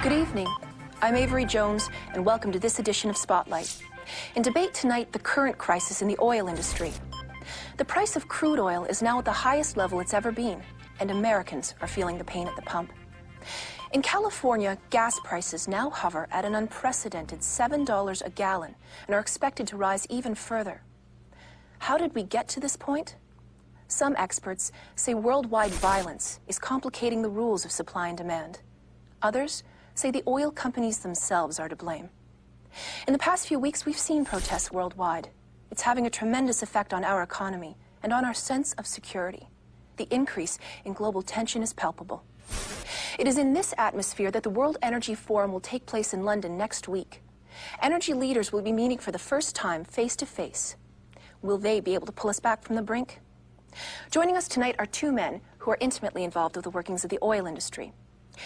Good evening. I'm Avery Jones, and welcome to this edition of Spotlight. In debate tonight, the current crisis in the oil industry. The price of crude oil is now at the highest level it's ever been, and Americans are feeling the pain at the pump. In California, gas prices now hover at an unprecedented $7 a gallon and are expected to rise even further. How did we get to this point? Some experts say worldwide violence is complicating the rules of supply and demand. Others say the oil companies themselves are to blame. In the past few weeks, we've seen protests worldwide. It's having a tremendous effect on our economy and on our sense of security. The increase in global tension is palpable. It is in this atmosphere that the World Energy Forum will take place in London next week. Energy leaders will be meeting for the first time face-to-face. Will they be able to pull us back from the brink? Joining us tonight are two men who are intimately involved with the workings of the oil industry.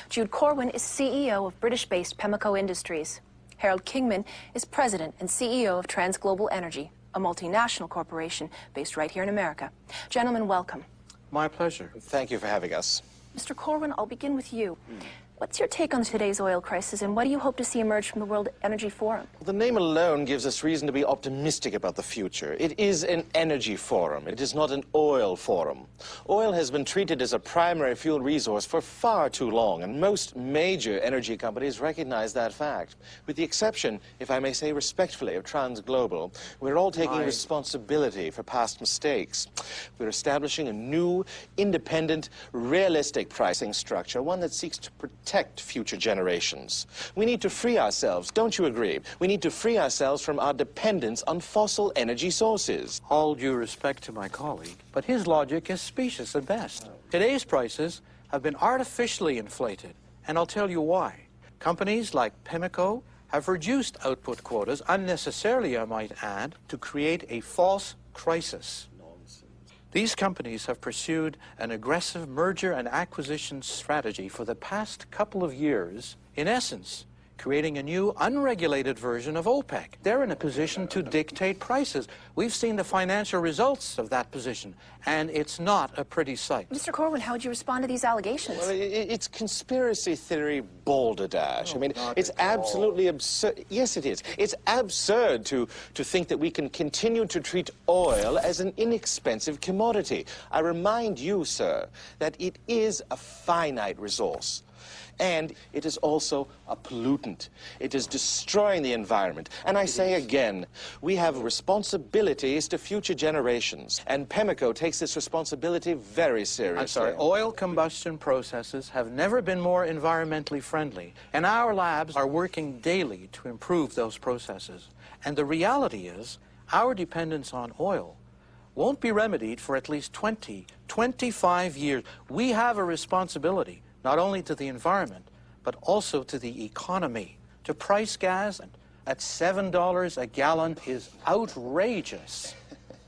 Jude Corwin is CEO of British-based Pemmico Industries. Harold Kingman is president and CEO of TransGlobal Energy, a multinational corporation based right here in America. Gentlemen, welcome. My pleasure. Thank you for having us. Mr. Corwin, I'll begin with you. What's your take on today's oil crisis, and what do you hope to see emerge from the World Energy Forum? Well, the name alone gives us reason to be optimistic about the future. It is an energy forum. It is not an oil forum. Oil has been treated as a primary fuel resource for far too long, and most major energy companies recognize that fact. With the exception, if I may say respectfully, of TransGlobal, we're all taking responsibility for past mistakes. We're establishing a new, independent, realistic pricing structure, one that seeks to protect future generations. We need to free ourselves, don't you agree? We need to free ourselves from our dependence on fossil energy sources. All due respect to my colleague, but his logic is specious at best. Today's prices have been artificially inflated, and I'll tell you why. Companies like Pemmico have reduced output quotas, unnecessarily I might add, to create a false crisis. These companies have pursued an aggressive merger and acquisition strategy for the past couple of years, in essence, creating a new unregulated version of OPEC. They're in a position to dictate prices. We've seen the financial results of that position, and it's not a pretty sight. Mr. Corwin, how would you respond to these allegations? Well, it's conspiracy theory balderdash. I mean, it's absolutely absurd. Yes, it is. It's absurd to think that we can continue to treat oil as an inexpensive commodity. I remind you, sir, that it is a finite resource. And it is also a pollutant. It is destroying the environment. And I say again, we have responsibilities to future generations. And Pemmico takes this responsibility very seriously. I'm sorry, oil combustion processes have never been more environmentally friendly. And our labs are working daily to improve those processes. And the reality is, our dependence on oil won't be remedied for at least 20, 25 years. We have a responsibility, not only to the environment, but also to the economy. To price gas at $7 a gallon is outrageous.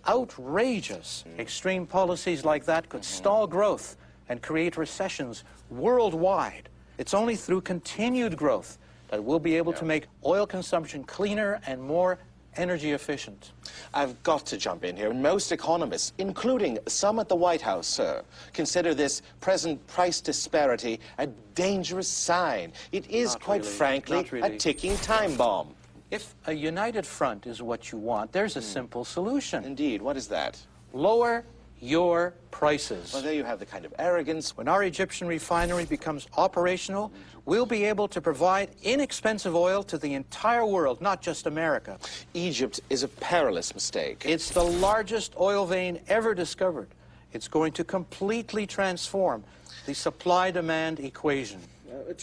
Outrageous. Extreme policies like that could stall growth and create recessions worldwide. It's only through continued growth that we'll be able to make oil consumption cleaner and more energy efficient. I've got to jump in here. Most economists, including some at the White House, sir, consider this present price disparity a dangerous sign. It is, quite frankly, a ticking time bomb. If a united front is what you want, there's a simple solution. Indeed. What is that? Lower your prices. Well, there you have the kind of arrogance. When our Egyptian refinery becomes operational, we'll be able to provide inexpensive oil to the entire world, not just America. Egypt is a perilous mistake. It's the largest oil vein ever discovered. It's going to completely transform the supply-demand equation.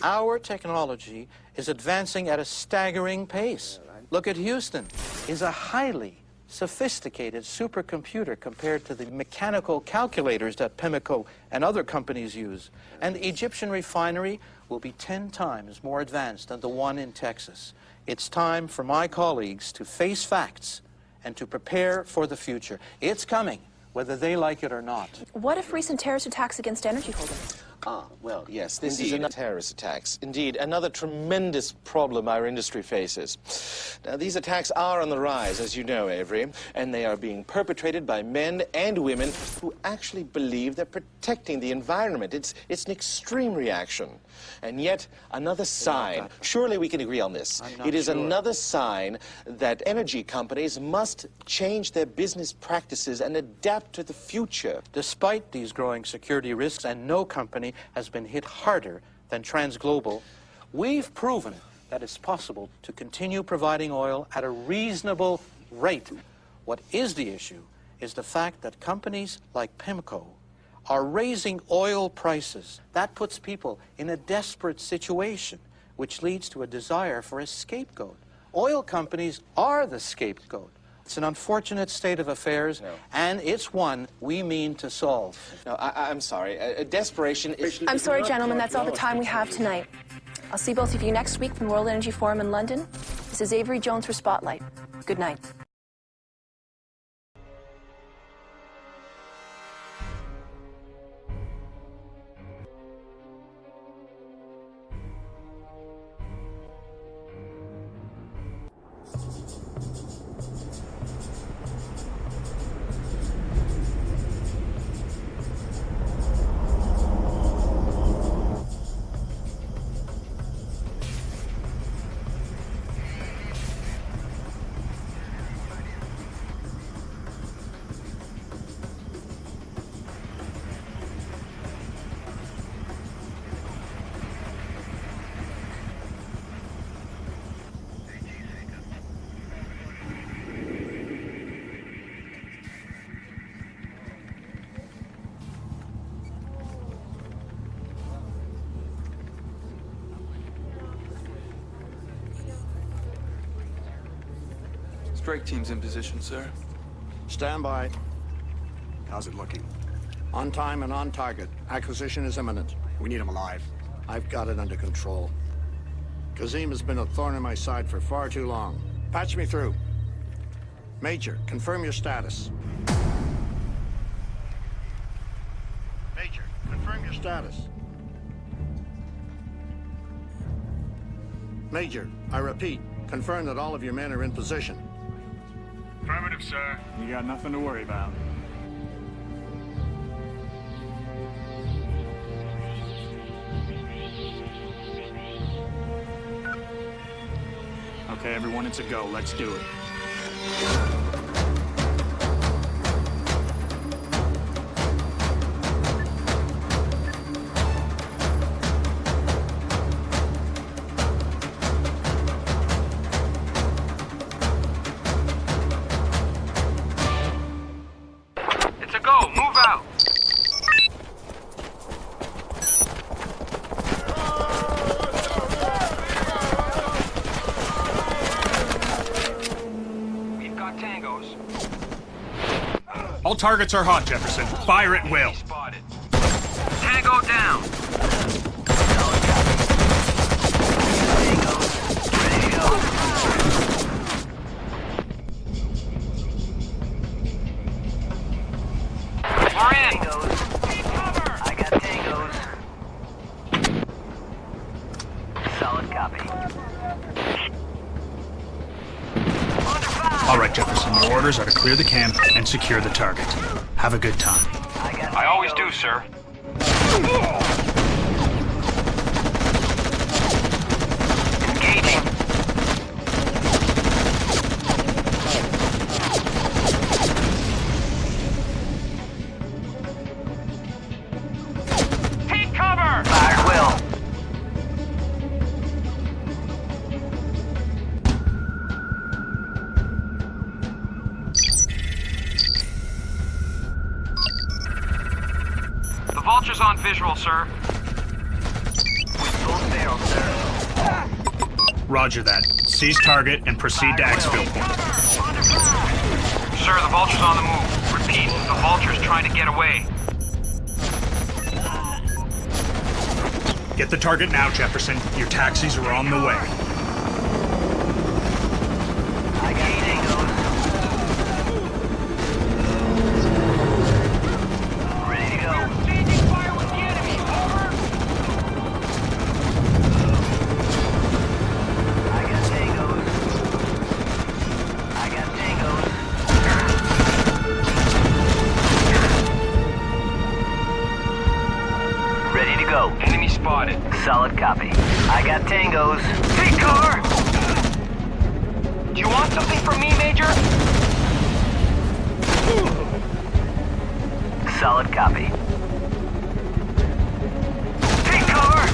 Our technology is advancing at a staggering pace. Look at Houston. It's a highly sophisticated supercomputer compared to the mechanical calculators that Pemmico and other companies use. And the Egyptian refinery will be 10 times more advanced than the one in Texas. It's time for my colleagues to face facts and to prepare for the future. It's coming, whether they like it or not. What if recent terrorist attacks against energy holdings? Well, yes, this is another terrorist attacks. Indeed, another tremendous problem our industry faces. Now, these attacks are on the rise, as you know, Avery, and they are being perpetrated by men and women who actually believe they're protecting the environment. It's an extreme reaction. And yet, another sign, surely we can agree on this, it is another sign that energy companies must change their business practices and adapt to the future. Despite these growing security risks, and no company has been hit harder than TransGlobal, we've proven that it's possible to continue providing oil at a reasonable rate. What is the issue is the fact that companies like PIMCO are raising oil prices. That puts people in a desperate situation, which leads to a desire for a scapegoat. Oil companies are the scapegoat. It's an unfortunate state of affairs, and it's one we mean to solve. No, I'm sorry. Desperation is... I'm sorry, gentlemen, that's all the time we have tonight. I'll see both of you next week from the World Energy Forum in London. This is Avery Jones for Spotlight. Good night. Strike team's in position, sir. Stand by. How's it looking? On time and on target. Acquisition is imminent. We need him alive. I've got it under control. Kazim has been a thorn in my side for far too long. Patch me through. Major, confirm your status. Major, confirm your status. Major, I repeat, confirm that all of your men are in position. Affirmative, sir. You got nothing to worry about. Okay, everyone, it's a go. Let's do it. It's a go. Move out. We've got tangos. All targets are hot, Jefferson. Fire at will. Spotted. Tango down. We're in. I got tangos. Solid copy. All right, Jefferson. Your orders are to clear the camp and secure the target. Have a good time. I always do, sir. Engaging. Take cover! Fired will. The Vulture's on visual, sir. Full barrel, sir. Roger that. Seize target and proceed to exfil point. Sir, the Vulture's on the move. Repeat, the Vulture's trying to get away. Get the target now, Jefferson. Your taxis are on the way. I got tangos. Ready to go. Exchanging fire with the enemy. Over. Ready to go. Enemy spotted. Solid copy. I got tangos. Hey, car! Do you want something from me, Major? Solid copy. Hey, car!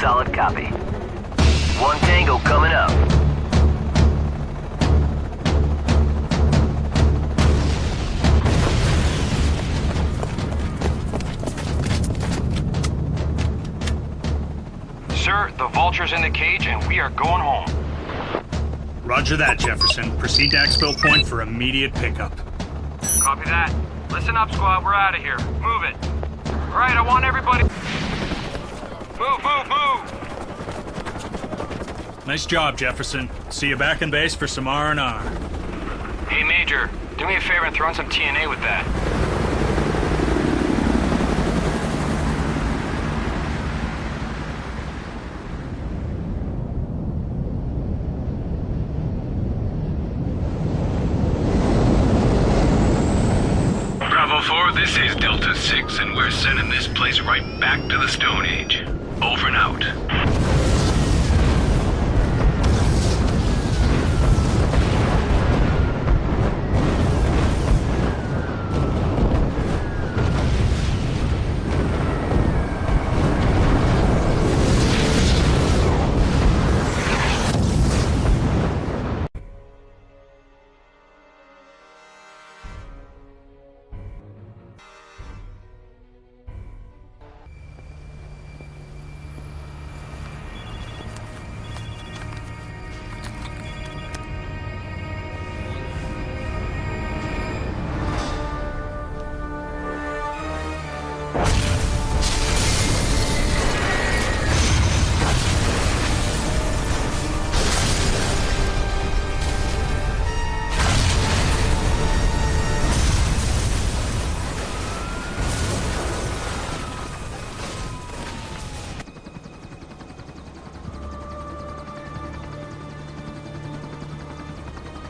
Solid copy. One tango coming up. Sir, the vulture's in the cage and we are going home. Roger that, Jefferson. Proceed to exfil point for immediate pickup. Copy that. Listen up, squad. We're out of here. Move it. All right, I want everybody... Move, move, move! Nice job, Jefferson. See you back in base for some R&R. Hey, Major, do me a favor and throw in some TNA with that. Bravo 4, this is Delta 6, and we're sending this place right back to the Stone Age. Over and out.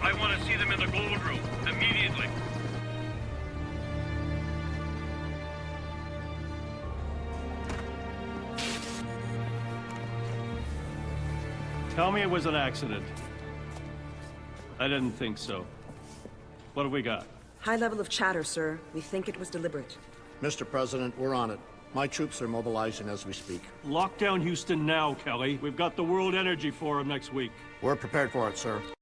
I want to see them in the gold room, immediately. Tell me it was an accident. I didn't think so. What have we got? High level of chatter, sir. We think it was deliberate. Mr. President, we're on it. My troops are mobilizing as we speak. Lock down Houston now, Kelly. We've got the World Energy Forum next week. We're prepared for it, sir.